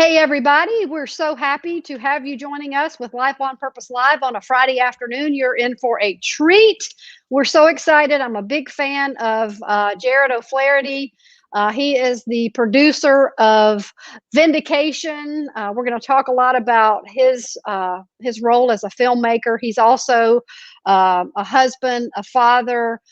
Hey, everybody. We're so happy to have you joining us with Life on Purpose Live on a Friday afternoon. You're in for a treat. We're so excited. I'm a big fan of Jarod O'Flaherty. He is the producer of Vindication. We're going to talk a lot about his role as a filmmaker. He's also a husband, a father,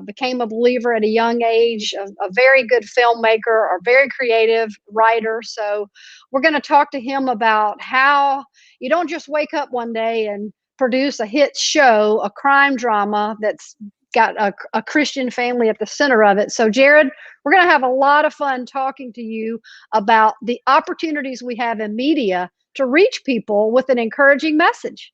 became a believer at a young age, a very good filmmaker, a very creative writer. So we're going to talk to him about how you don't just wake up one day and produce a hit show, a crime drama that's got a Christian family at the center of it. So, Jarod, we're going to have a lot of fun talking to you about the opportunities we have in media to reach people with an encouraging message.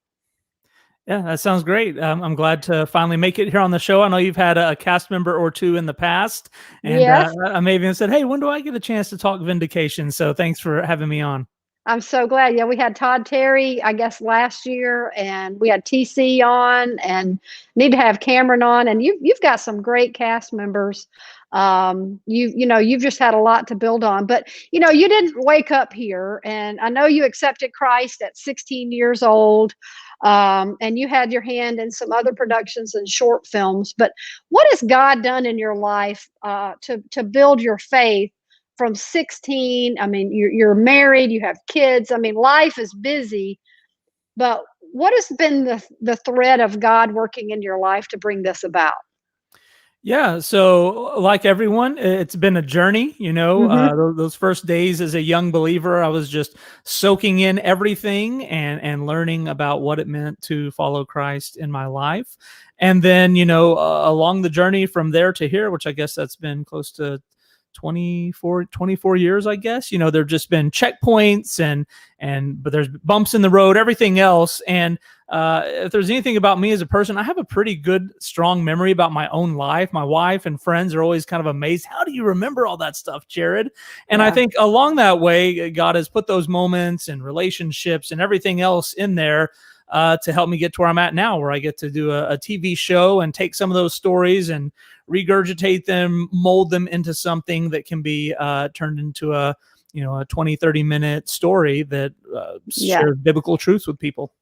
Yeah, that sounds great. I'm glad to finally make it here on the show. I know you've had a cast member or two in the past, and Yes. I may have even said, hey, when do I get a chance to talk Vindication? So thanks for having me on. I'm so glad. Yeah, we had Todd Terry, I guess, last year, and we had TC on, and need to have Cameron on. And you've got some great cast members. You've just had a lot to build on. But you didn't wake up here, and I know you accepted Christ at 16 years old, and you had your hand in some other productions and short films. But what has God done in your life to build your faith? From 16, I mean, you're married, you have kids. I mean, life is busy, but what has been the thread of God working in your life to bring this about? Yeah, so like everyone, it's been a journey. Mm-hmm. Those first days as a young believer, I was just soaking in everything and learning about what it meant to follow Christ in my life. And then, along the journey from there to here, which I guess that's been close to 24 years, I guess. There've just been checkpoints but there's bumps in the road, everything else. And if there's anything about me as a person, I have a pretty good, strong memory about my own life. My wife and friends are always kind of amazed. How do you remember all that stuff, Jarod? And I think along that way, God has put those moments and relationships and everything else in there to help me get to where I'm at now, where I get to do a TV show and take some of those stories and regurgitate them, mold them into something that can be turned into a 20-30 minute story that shares biblical truths with people.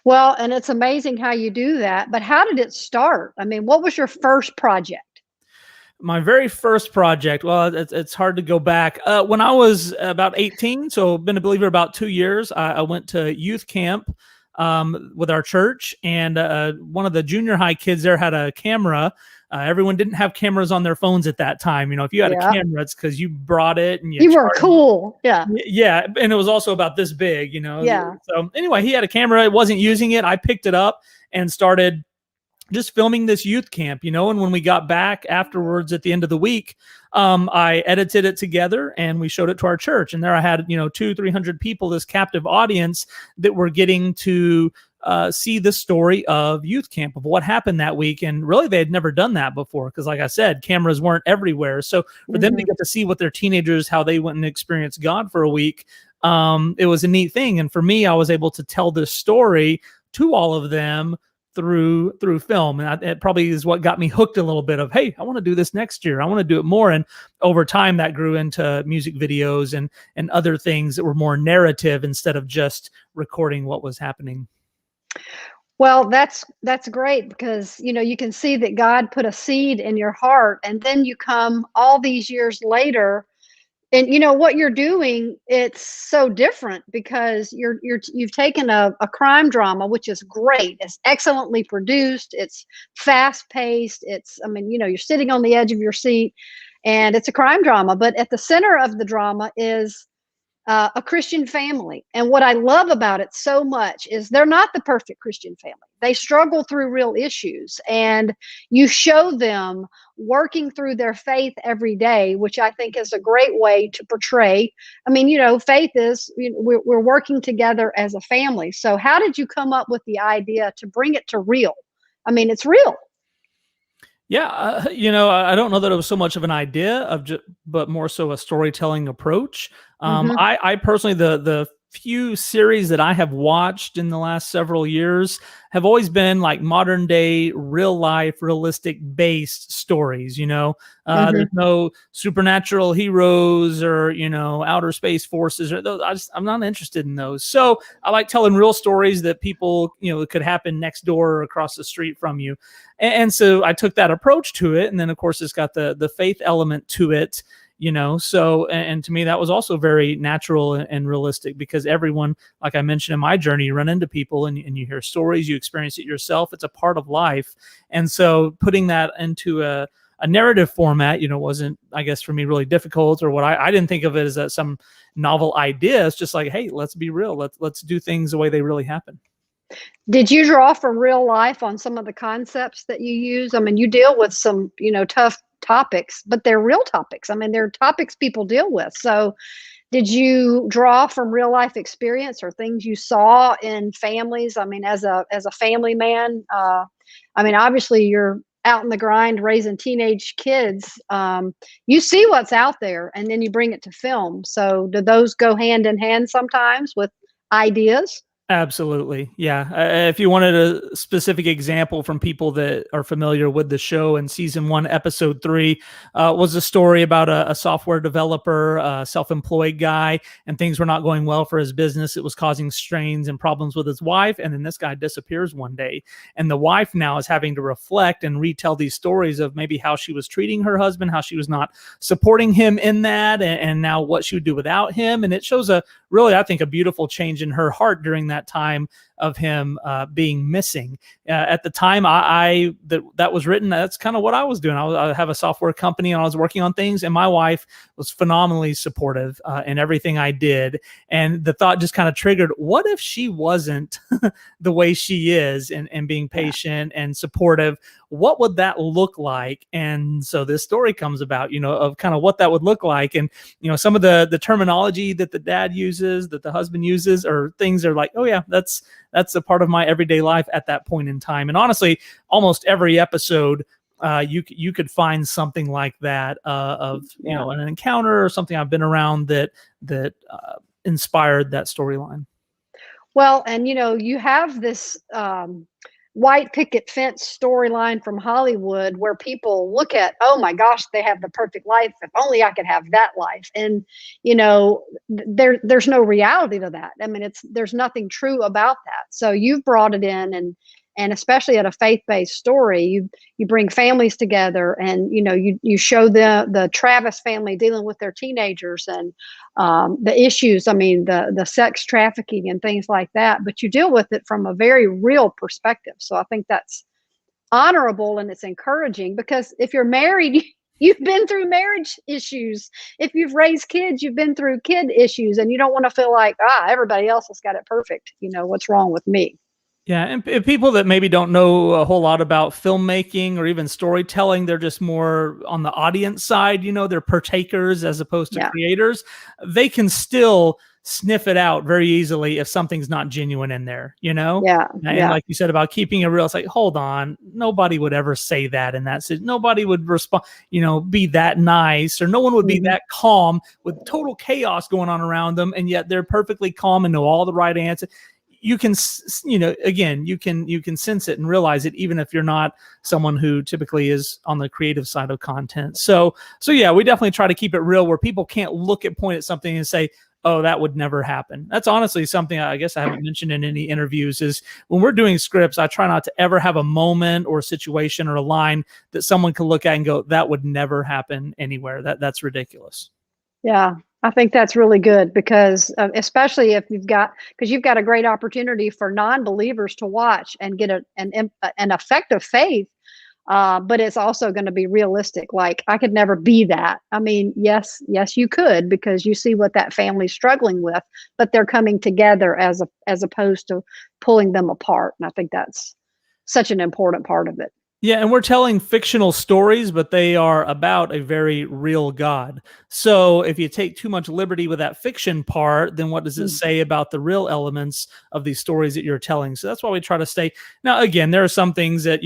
Well, and it's amazing how you do that, but how did it start? I mean, what was your first project? My very first project, well, it's hard to go back. When I was about 18, so been a believer about 2 years, I went to youth camp with our church, and one of the junior high kids there had a camera. Everyone didn't have cameras on their phones at that time. If you had a camera, it's because you brought it and you were cool. Yeah. Yeah. And it was also about this big, Yeah. So anyway, he had a camera, wasn't using it. I picked it up and started just filming this youth camp, and when we got back afterwards at the end of the week, I edited it together and we showed it to our church. And there I had, 200-300 people, this captive audience that were getting to see the story of youth camp, of what happened that week. And really, they had never done that before because, like I said, cameras weren't everywhere. So for them to get to see what their teenagers, how they went and experienced God for a week, it was a neat thing. And for me, I was able to tell this story to all of them through film. And it probably is what got me hooked a little bit of, hey, I want to do this next year. I want to do it more. And over time that grew into music videos and other things that were more narrative instead of just recording what was happening. Well, that's great because you can see that God put a seed in your heart, and then you come all these years later, and what you're doing, it's so different because you've taken a crime drama, which is great. It's excellently produced. It's fast paced. You're sitting on the edge of your seat, and it's a crime drama. But at the center of the drama is a Christian family. And what I love about it so much is they're not the perfect Christian family. They struggle through real issues, and you show them working through their faith every day, which I think is a great way to portray. Faith is, we're working together as a family. So how did you come up with the idea to bring it to real? It's real. Yeah, I don't know that it was so much of an idea but more so a storytelling approach. I personally, the few series that I have watched in the last several years have always been like modern day, real life, realistic based stories. Mm-hmm. There's no supernatural heroes or, outer space forces or those. I'm not interested in those. So I like telling real stories that people, could happen next door or across the street from you. And so I took that approach to it. And then of course it's got the faith element to it. So and to me that was also very natural and realistic, because everyone, like I mentioned in my journey, you run into people and you hear stories, you experience it yourself. It's a part of life. And so putting that into a narrative format, wasn't, I guess, for me really difficult, or what I didn't think of it as some novel idea. It's just like, hey, let's be real. Let's do things the way they really happen. Did you draw from real life on some of the concepts that you use? I mean, you deal with some, tough topics, but they're real topics. I mean, they're topics people deal with. So did you draw from real life experience or things you saw in families? I mean, as a family man, I mean, obviously you're out in the grind raising teenage kids. You see what's out there and then you bring it to film. So do those go hand in hand sometimes with ideas? Absolutely. Yeah. If you wanted a specific example from people that are familiar with the show, in season 1, episode 3, was a story about a software developer, a self-employed guy, and things were not going well for his business. It was causing strains and problems with his wife. And then this guy disappears one day. And the wife now is having to reflect and retell these stories of maybe how she was treating her husband, how she was not supporting him in that, and now what she would do without him. And it shows really, I think, a beautiful change in her heart during that time of him being missing. At the time that was written, that's kind of what I was doing. I have a software company and I was working on things, and my wife was phenomenally supportive in everything I did. And the thought just kind of triggered, what if she wasn't the way she is, and being patient and supportive? What would that look like? And so this story comes about, of kind of what that would look like. And, some of the terminology that the dad uses, that the husband uses, or things are like, oh yeah, that's a part of my everyday life at that point in time. And honestly, almost every episode, you could find something like that of an encounter or something I've been around that inspired that storyline. Well, and you have this white picket fence storyline from Hollywood where people look at, oh my gosh, they have the perfect life. If only I could have that life. And there's no reality to that. I mean, there's nothing true about that. So you've brought it in, and especially at a faith-based story, you bring families together, and you show the Travis family dealing with their teenagers and the issues. I mean, the sex trafficking and things like that. But you deal with it from a very real perspective. So I think that's honorable and it's encouraging, because if you're married, you've been through marriage issues. If you've raised kids, you've been through kid issues, and you don't want to feel like, everybody else has got it perfect. What's wrong with me? Yeah, and people that maybe don't know a whole lot about filmmaking or even storytelling, they're just more on the audience side, they're partakers as opposed to creators. They can still sniff it out very easily if something's not genuine in there, Yeah. And like you said about keeping it real, it's like, hold on, nobody would ever say that in that situation. Nobody would respond, be that nice, or no one would be that calm with total chaos going on around them, and yet they're perfectly calm and know all the right answers. You can, again, you can sense it and realize it, even if you're not someone who typically is on the creative side of content. So yeah, we definitely try to keep it real, where people can't point at something and say, oh, that would never happen. That's honestly something I guess I haven't mentioned in any interviews, is when we're doing scripts, I try not to ever have a moment or a situation or a line that someone can look at and go, that would never happen anywhere. That's ridiculous. Yeah, I think that's really good, because especially if you've got a great opportunity for non-believers to watch and get an effective faith, but it's also going to be realistic. Like, I could never be that. I mean, yes, you could, because you see what that family's struggling with, but they're coming together as opposed to pulling them apart. And I think that's such an important part of it. Yeah, and we're telling fictional stories, but they are about a very real God. So if you take too much liberty with that fiction part, then what does it say about the real elements of these stories that you're telling? So that's why we try to stay. Now, again, there are some things that,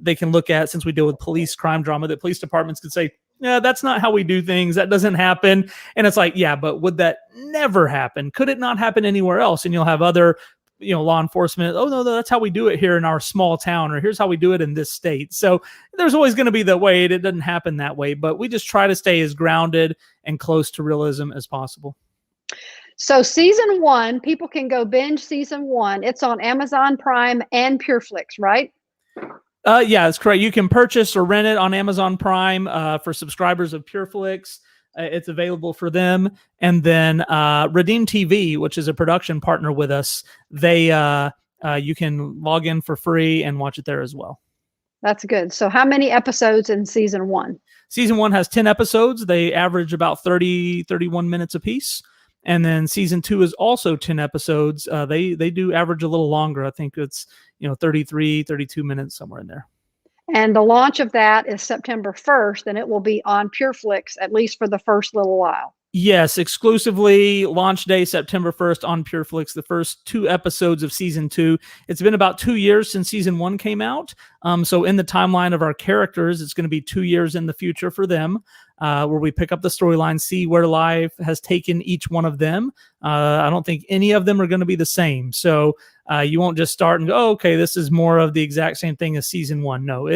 they can look at, since we deal with police crime drama, that police departments could say, yeah, that's not how we do things. That doesn't happen. And it's like, yeah, but would that never happen? Could it not happen anywhere else? And you'll have other, law enforcement. Oh no, that's how we do it here in our small town, or here's how we do it in this state. So there's always going to be the way it doesn't happen that way, but we just try to stay as grounded and close to realism as possible. So season 1, people can go binge season 1. It's on Amazon Prime and PureFlix, right? Yeah, that's correct. You can purchase or rent it on Amazon Prime for subscribers of PureFlix. It's available for them. And then Redeem TV, which is a production partner with us, they you can log in for free and watch it there as well. That's good. So how many episodes in season 1? Season 1 has 10 episodes. They average about 31 minutes apiece. And then season 2 is also 10 episodes. They do average a little longer. I think it's 33, 32 minutes, somewhere in there. And the launch of that is September 1st, and it will be on PureFlix at least for the first little while. Yes, exclusively launch day September 1st on PureFlix, the first 2 episodes of season 2. It's been about 2 years since season 1 came out. So in the timeline of our characters, it's going to be 2 years in the future for them, where we pick up the storyline, see where life has taken each one of them. I don't think any of them are going to be the same. So you won't just start and go, oh, okay, this is more of the exact same thing as season 1. No,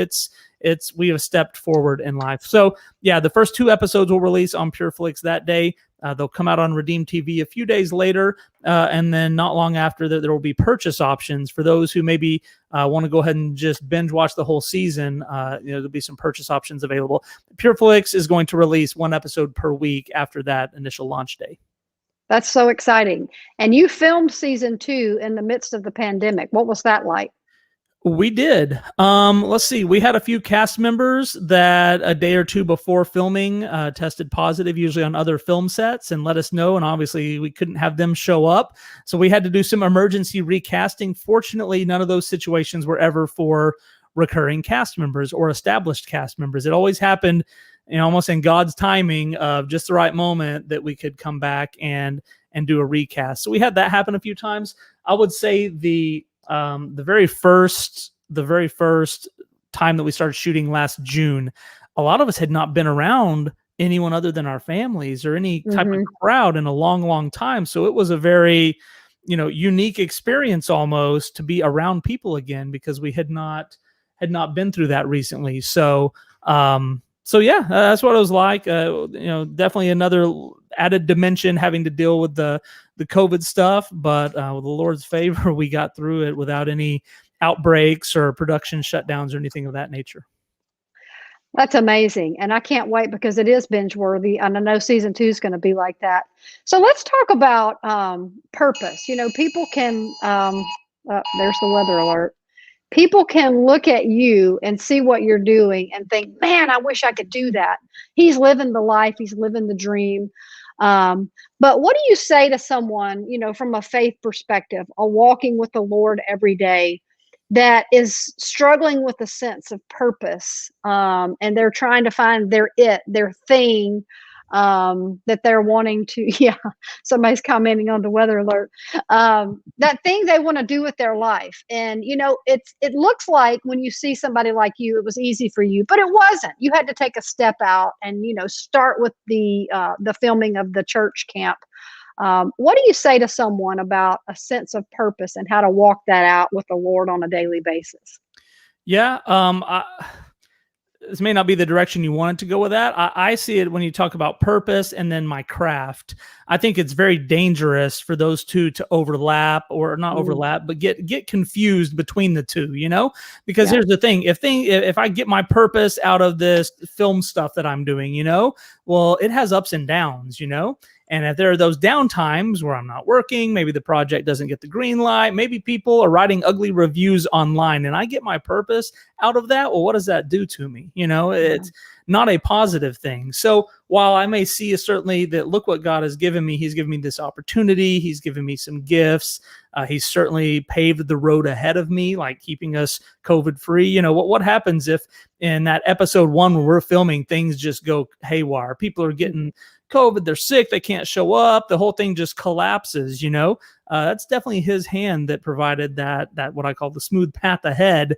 we have stepped forward in life. So yeah, the first 2 episodes will release on PureFlix that day. They'll come out on Redeem TV a few days later. And then not long after that, there will be purchase options for those who maybe want to go ahead and just binge watch the whole season. There'll be some purchase options available. PureFlix is going to release 1 episode per week after that initial launch day. That's so exciting. And you filmed season 2 in the midst of the pandemic. What was that like? We did. Let's see. We had a few cast members that a day or 2 before filming tested positive, usually on other film sets, and let us know. And obviously we couldn't have them show up. So we had to do some emergency recasting. Fortunately, none of those situations were ever for recurring cast members or established cast members. It always happened, almost in God's timing of just the right moment that we could come back and do a recast. So we had that happen a few times. I would say the very first time that we started shooting last June, a lot of us had not been around anyone other than our families or any type of crowd in a long time. So it was a very, unique experience almost to be around people again, because we had not been through that recently. So yeah, that's what it was like. Definitely another added dimension having to deal with the COVID stuff, but with the Lord's favor, we got through it without any outbreaks or production shutdowns or anything of that nature. That's amazing. And I can't wait because it is binge worthy. And I know season 2 is going to be like that. So let's talk about purpose. People can, there's the weather alert. People can look at you and see what you're doing and think, man, I wish I could do that. He's living the life. He's living the dream. But what do you say to someone, from a faith perspective, a walking with the Lord every day, that is struggling with a sense of purpose, and they're trying to find their thing, that they're wanting to, yeah, somebody's commenting on the weather alert, that thing they want to do with their life. And, it looks like when you see somebody like you, it was easy for you, but it wasn't. You had to take a step out and, start with the filming of the church camp. What do you say to someone about a sense of purpose and how to walk that out with the Lord on a daily basis? Yeah. This may not be the direction you wanted to go with that. I see it when you talk about purpose and then my craft. I think it's very dangerous for those two to overlap, or not overlap, but get confused between the two, because here's the thing. If I get my purpose out of this film stuff that I'm doing, well, it has ups and downs, And if there are those down times where I'm not working, maybe the project doesn't get the green light, maybe people are writing ugly reviews online and I get my purpose out of that, well, what does that do to me? It's not a positive thing. So while I may see certainly that, look what God has given me, he's given me this opportunity, he's given me some gifts, he's certainly paved the road ahead of me, like keeping us COVID free. What happens if in that episode 1 where we're filming, things just go haywire? People are getting COVID, they're sick, they can't show up, the whole thing just collapses. That's definitely his hand that provided that what I call the smooth path ahead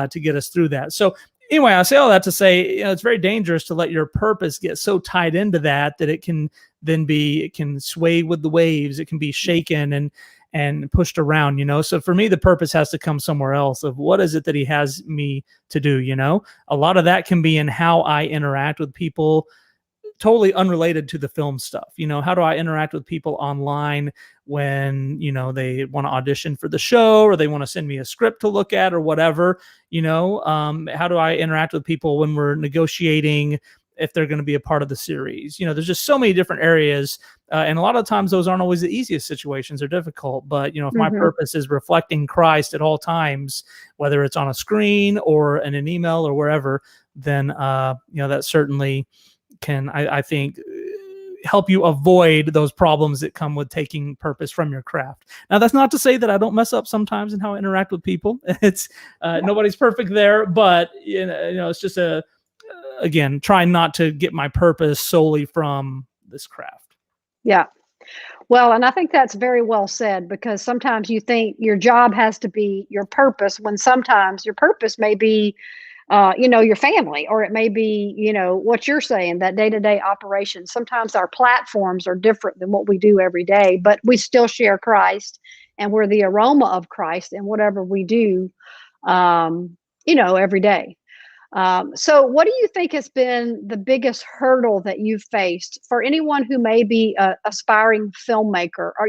to get us through that. So Anyway, I say all that to say, it's very dangerous to let your purpose get so tied into that it can it can sway with the waves. It can be shaken and pushed around, So for me, the purpose has to come somewhere else of what is it that he has me to do, A lot of that can be in how I interact with people, totally unrelated to the film stuff. How do I interact with people online when, they want to audition for the show, or they want to send me a script to look at, or whatever, how do I interact with people when we're negotiating if they're going to be a part of the series? There's just so many different areas. And a lot of times those aren't always the easiest situations. They're difficult, but if my purpose is reflecting Christ at all times, whether it's on a screen or in an email or wherever, then, that certainly can, I think, help you avoid those problems that come with taking purpose from your craft. Now, that's not to say that I don't mess up sometimes in how I interact with people. It's nobody's perfect there, but it's just again, trying not to get my purpose solely from this craft. Yeah. Well, and I think that's very well said, because sometimes you think your job has to be your purpose, when sometimes your purpose may be your family, or it may be, what you're saying, that day-to-day operation. Sometimes our platforms are different than what we do every day, but we still share Christ, and we're the aroma of Christ in whatever we do, every day. So what do you think has been the biggest hurdle that you've faced for anyone who may be a aspiring filmmaker? Or,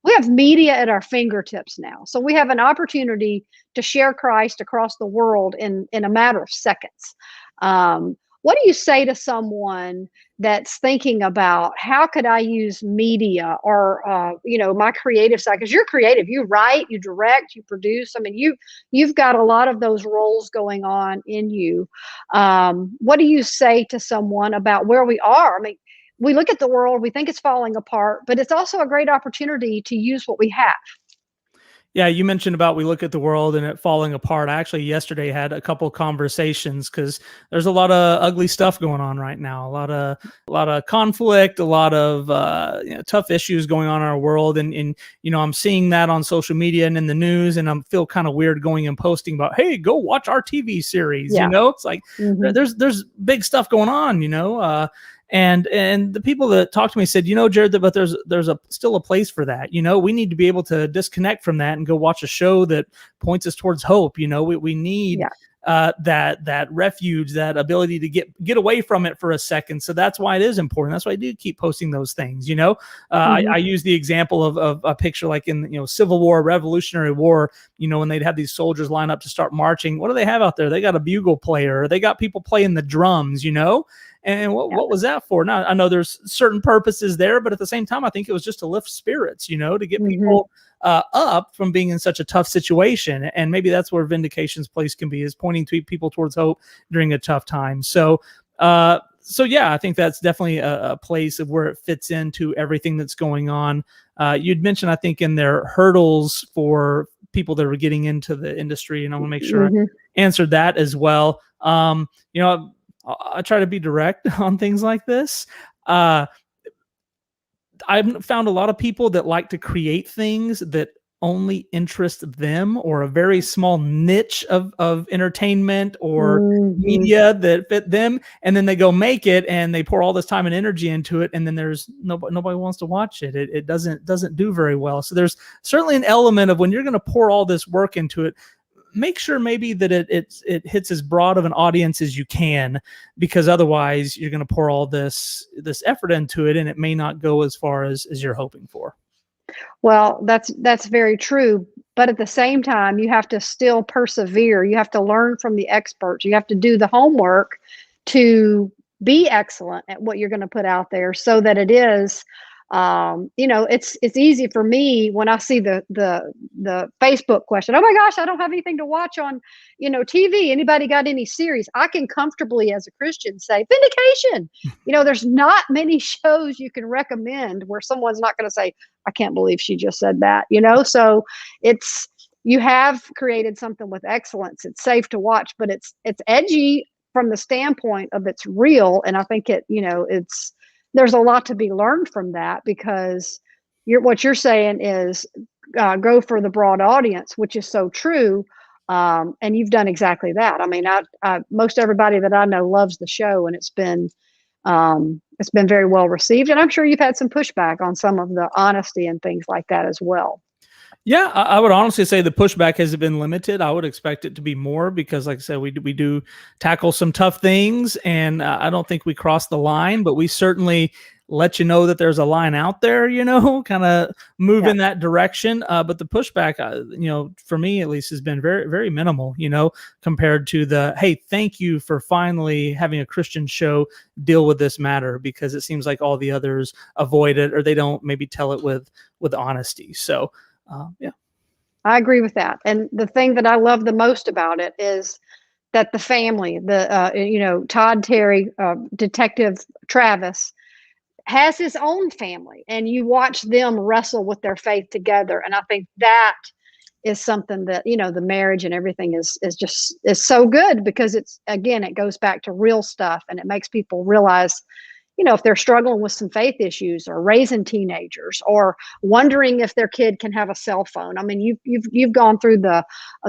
we have media at our fingertips now. So we have an opportunity to share Christ across the world in a matter of seconds. What do you say to someone that's thinking about, how could I use media, or my creative side? Because you're creative, you write, you direct, you produce. I mean, you've got a lot of those roles going on in you. What do you say to someone about where we are? I mean, we look at the world, we think it's falling apart, but it's also a great opportunity to use what we have. Yeah, you mentioned about we look at the world and it falling apart. I actually yesterday had a couple conversations, because there's a lot of ugly stuff going on right now. A lot of conflict, a lot of tough issues going on in our world, and I'm seeing that on social media and in the news, and I feel kind of weird going and posting about, hey, go watch our TV series. Yeah. It's like there's big stuff going on. And the people that talked to me said, Jarod, but there's still a place for that. We need to be able to disconnect from that and go watch a show that points us towards hope. We need that refuge, that ability to get away from it for a second. So that's why it is important. That's why I do keep posting those things. I use the example of a picture like in Civil War, Revolutionary War. When they'd have these soldiers line up to start marching, what do they have out there? They got a bugle player, or they got people playing the drums. And what was that for? Now, I know there's certain purposes there, but at the same time, I think it was just to lift spirits, to get people up from being in such a tough situation. And maybe that's where Vindication's place can be, is pointing to people towards hope during a tough time. So yeah, I think that's definitely a place of where it fits into everything that's going on. You'd mentioned, I think, in their hurdles for people that were getting into the industry, and I want to make sure I answered that as well. I try to be direct on things like this. I've found a lot of people that like to create things that only interest them, or a very small niche of entertainment or media that fit them. And then they go make it, and they pour all this time and energy into it. And then there's nobody wants to watch it. It doesn't do very well. So there's certainly an element of, when you're going to pour all this work into it, make sure maybe that it hits as broad of an audience as you can, because otherwise you're going to pour all this effort into it, and it may not go as far as you're hoping for. Well, that's very true. But at the same time, you have to still persevere. You have to learn from the experts. You have to do the homework to be excellent at what you're going to put out there, so that it is, it's easy for me when I see the Facebook question, oh my gosh, I don't have anything to watch on, TV. Anybody got any series? I can comfortably, as a Christian, say Vindication. There's not many shows you can recommend where someone's not going to say, I can't believe she just said that, so you have created something with excellence. It's safe to watch, but it's edgy from the standpoint of it's real. And I think there's a lot to be learned from that, because what you're saying is go for the broad audience, which is so true. And you've done exactly that. I mean, most everybody that I know loves the show, and it's been very well received. And I'm sure you've had some pushback on some of the honesty and things like that as well. Yeah, I would honestly say the pushback has been limited. I would expect it to be more because, like I said, we do tackle some tough things, and I don't think we cross the line, but we certainly let you know that there's a line out there, kind of move Yeah. in that direction. But the pushback, for me at least, has been very, very minimal, compared to the, hey, thank you for finally having a Christian show deal with this matter, because it seems like all the others avoid it or they don't maybe tell it with honesty. So, yeah. I agree with that. And the thing that I love the most about it is that the family, Todd Terry, Detective Travis, has his own family, and you watch them wrestle with their faith together. And I think that is something that, the marriage and everything is so good, because it goes back to real stuff, and it makes people realize, if they're struggling with some faith issues or raising teenagers or wondering if their kid can have a cell phone. I mean, you've gone through the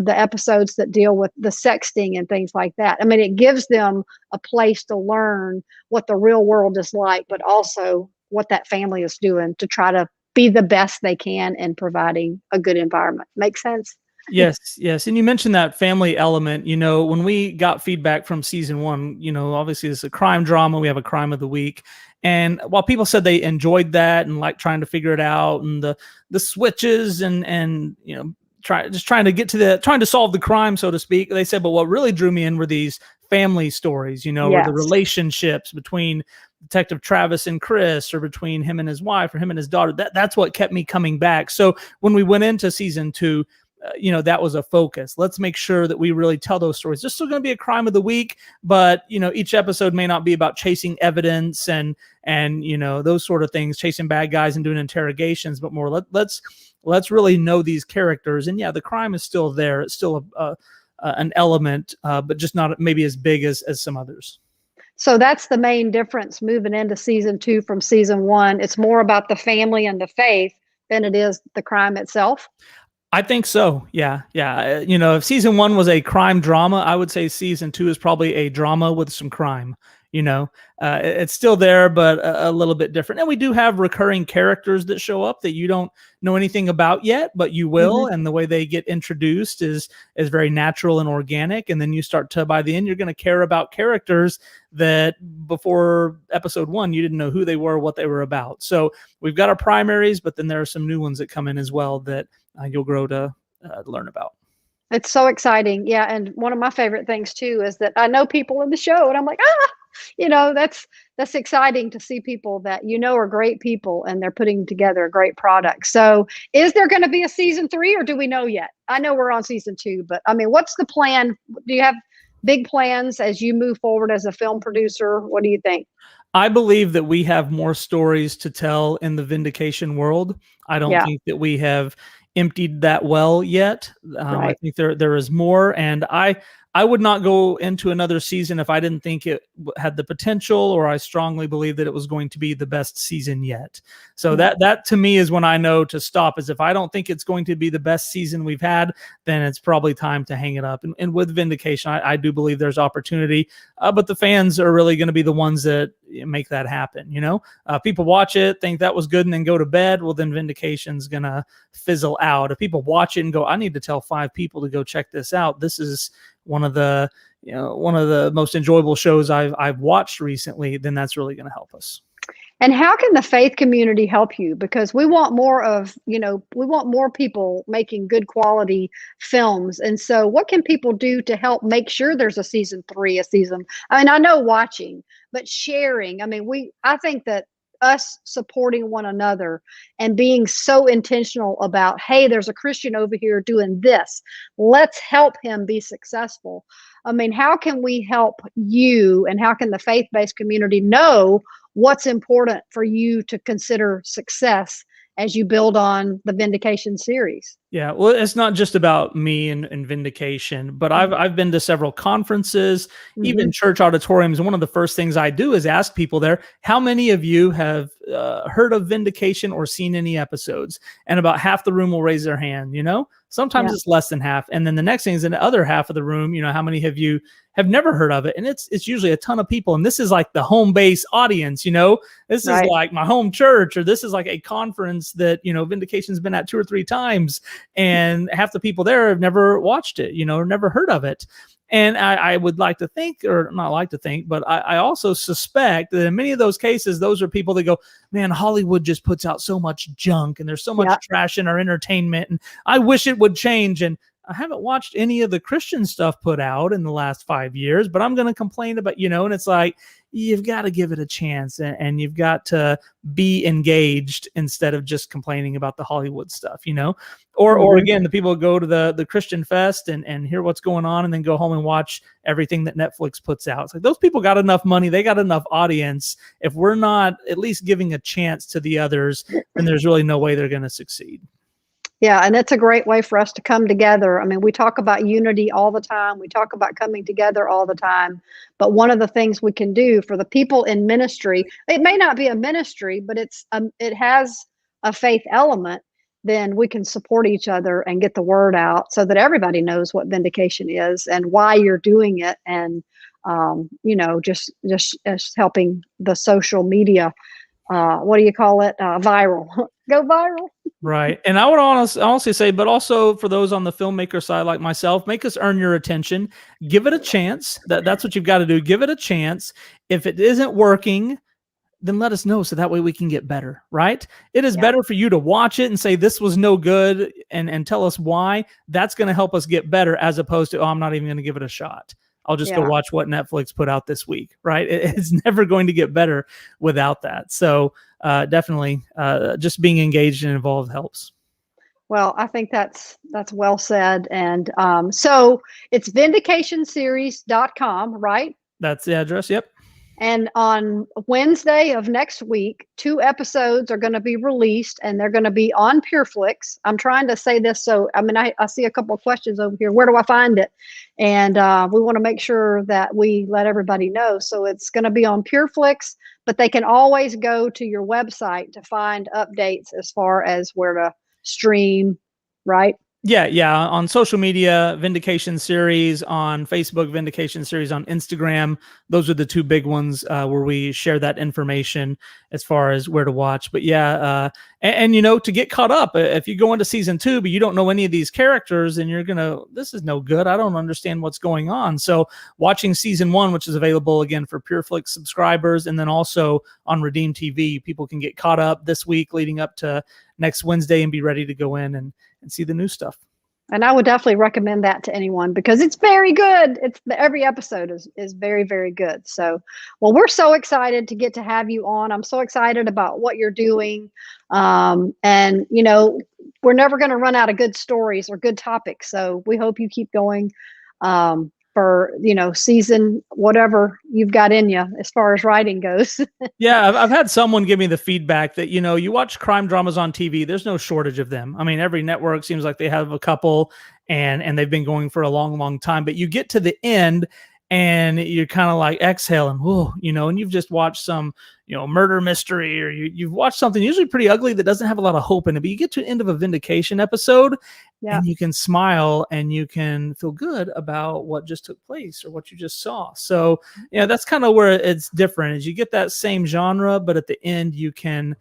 episodes that deal with the sexting and things like that. I mean, it gives them a place to learn what the real world is like, but also what that family is doing to try to be the best they can in providing a good environment. Make sense? Yes, yes. And you mentioned that family element. When we got feedback from season one, obviously it's a crime drama. We have a crime of the week. And while people said they enjoyed that and like trying to figure it out and the switches and trying to solve the crime, so to speak, they said, but what really drew me in were these family stories, or the Yes. relationships between Detective Travis and Chris, or between him and his wife, or him and his daughter. That's what kept me coming back. So when we went into season two, that was a focus. Let's make sure that we really tell those stories. There's still going to be a crime of the week, but each episode may not be about chasing evidence and those sort of things, chasing bad guys and doing interrogations, but more let's really know these characters. And yeah, the crime is still there. It's still an element, but just not maybe as big as some others. So that's the main difference moving into season two from season one. It's more about the family and the faith than it is the crime itself. I think so. Yeah. Yeah. If season one was a crime drama, I would say season two is probably a drama with some crime. It's still there, but a little bit different. And we do have recurring characters that show up that you don't know anything about yet, but you will. Mm-hmm. And the way they get introduced is very natural and organic. And then you start to, by the end, you're going to care about characters that before episode one, you didn't know who they were, what they were about. So we've got our primaries, but then there are some new ones that come in as well that you'll grow to learn about. It's so exciting. Yeah. And one of my favorite things too is that I know people in the show, and I'm like, that's exciting to see people that are great people and they're putting together a great product. So is there going to be a season 3, or do we know yet? I know we're on season 2, but I mean, what's the plan? Do you have big plans as you move forward as a film producer? What do you think? I believe that we have more stories to tell in the Vindication world. I don't think that we have emptied that well yet. Right. I think there is more, and I would not go into another season if I didn't think it had the potential, or I strongly believe that it was going to be the best season yet. So that to me is when I know to stop, is if I don't think it's going to be the best season we've had, then it's probably time to hang it up. And with Vindication, I do believe there's opportunity, but the fans are really going to be the ones that make that happen. People watch it, think that was good, and then go to bed. Well, then Vindication's going to fizzle out. If people watch it and go, I need to tell 5 people to go check this out, this is one of the most enjoyable shows I've watched recently, then that's really going to help us. And how can the faith community help you? Because we want more people making good quality films. And so what can people do to help make sure there's a season 3, I mean, I know watching, but sharing. I mean, I think that us supporting one another and being so intentional about, hey, there's a Christian over here doing this, let's help him be successful. I mean, how can we help you, and how can the faith-based community know what's important for you to consider success as you build on the Vindication series? Yeah, well, it's not just about me and Vindication, but I've been to several conferences, Mm-hmm. even church auditoriums. And one of the first things I do is ask people there, how many of you have heard of Vindication or seen any episodes? And about half the room will raise their hand. Sometimes Yeah, it's less than half, and then the next thing is in the other half of the room. How many of you have never heard of it? And it's usually a ton of people, and this is like the home base audience. This is right. like my home church, or this is like a conference that Vindication's been at 2 or 3 times, and half the people there have never watched it, or never heard of it. And I would like to think, or not like to think, but I also suspect that in many of those cases, those are people that go, man, Hollywood just puts out so much junk and there's so Yeah. much trash in our entertainment. And I wish it would change. And I haven't watched any of the Christian stuff put out in the last 5 years, but I'm going to complain about, and it's like, you've got to give it a chance, and you've got to be engaged instead of just complaining about the Hollywood stuff, or Mm-hmm. again, the people who go to the Christian fest and hear what's going on and then go home and watch everything that Netflix puts out. It's like those people got enough money, they got enough audience. If we're not at least giving a chance to the others, then there's really no way they're going to succeed. Yeah, and it's a great way for us to come together. I mean, we talk about unity all the time. We talk about coming together all the time. But one of the things we can do for the people in ministry, it may not be a ministry, but it has a faith element. Then we can support each other and get the word out so that everybody knows what vindication is and why you're doing it, and just helping the social media. What do you call it? Viral. Go viral. Right. And I would honestly say, but also for those on the filmmaker side like myself, make us earn your attention. Give it a chance. That's what you've got to do. Give it a chance. If it isn't working, then let us know so that way we can get better, right? It is Yeah. better for you to watch it and say this was no good and tell us why. That's going to help us get better, as opposed to, oh, I'm not even going to give it a shot. I'll just go Yeah. watch what Netflix put out this week, right? It's never going to get better without that. So definitely just being engaged and involved helps. Well, I think that's well said. And so it's vindicationseries.com, right? That's the address. Yep. And on Wednesday of next week, 2 episodes are going to be released, and they're going to be on PureFlix. I'm trying to say this, so I mean, I see a couple of questions over here. Where do I find it? And we want to make sure that we let everybody know. So it's going to be on PureFlix, but they can always go to your website to find updates as far as where to stream, right? Yeah. On social media, Vindication Series on Facebook, Vindication Series on Instagram. Those are the 2 big ones where we share that information as far as where to watch. But and to get caught up, if you go into season 2, but you don't know any of these characters, and this is no good. I don't understand what's going on. So watching season 1, which is available again for PureFlix subscribers, and then also on Redeem TV, people can get caught up this week leading up to next Wednesday and be ready to go in and see the new stuff. And I would definitely recommend that to anyone because it's very good. Every episode is very, very good. So, well, we're so excited to get to have you on. I'm so excited about what you're doing. And we're never going to run out of good stories or good topics. So we hope you keep going for season whatever you've got in you as far as writing goes. Yeah, I've had someone give me the feedback that you watch crime dramas on TV, there's no shortage of them. I mean, every network seems like they have a couple, and they've been going for a long time, but you get to the end and you're kind of like exhaling, whoa, and you've just watched some murder mystery, or you've watched something usually pretty ugly that doesn't have a lot of hope in it, but you get to the end of a Vindication episode, Yeah. and you can smile and you can feel good about what just took place or what you just saw. So that's kind of where it's different, is you get that same genre, but at the end you can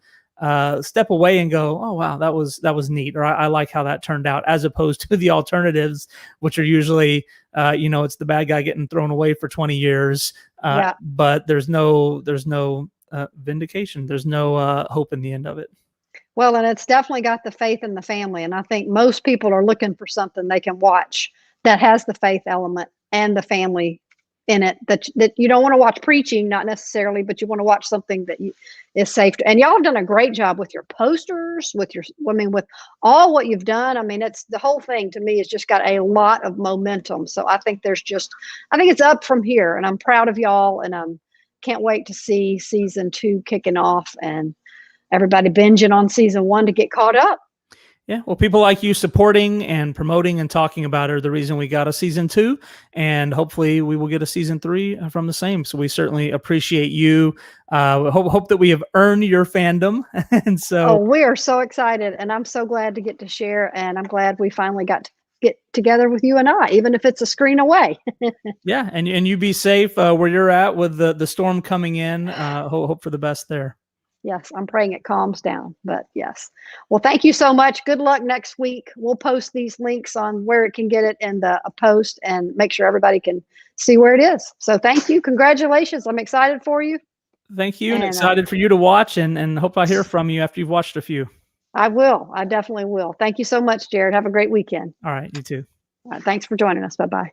step away and go, oh wow, that was neat, or I like how that turned out, as opposed to the alternatives, which are usually it's the bad guy getting thrown away for 20 years, but there's no vindication, there's no hope in the end of it. Well, and it's definitely got the faith in the family. And I think most people are looking for something they can watch that has the faith element and the family in it, that you don't want to watch preaching, not necessarily, but you want to watch something that is safe. And y'all have done a great job with your posters, with all what you've done. I mean, it's the whole thing to me has just got a lot of momentum. So I think it's up from here, and I'm proud of y'all, and can't wait to see season 2 kicking off and everybody binging on season 1 to get caught up. Yeah, well, people like you supporting and promoting and talking about it are the reason we got a season 2, and hopefully we will get a season 3 from the same. So we certainly appreciate you. Hope that we have earned your fandom, and Oh, so we are so excited, and I'm so glad to get to share, and I'm glad we finally got to get together with you and I, even if it's a screen away. yeah, and you be safe where you're at with the storm coming in. Hope for the best there. Yes, I'm praying it calms down, but yes. Well, thank you so much. Good luck next week. We'll post these links on where it can get it in the a post and make sure everybody can see where it is. So thank you. Congratulations. I'm excited for you. Thank you, and And excited for you to watch, and hope I hear from you after you've watched a few. I will. I definitely will. Thank you so much, Jarod. Have a great weekend. All right, you too. All right, thanks for joining us. Bye-bye.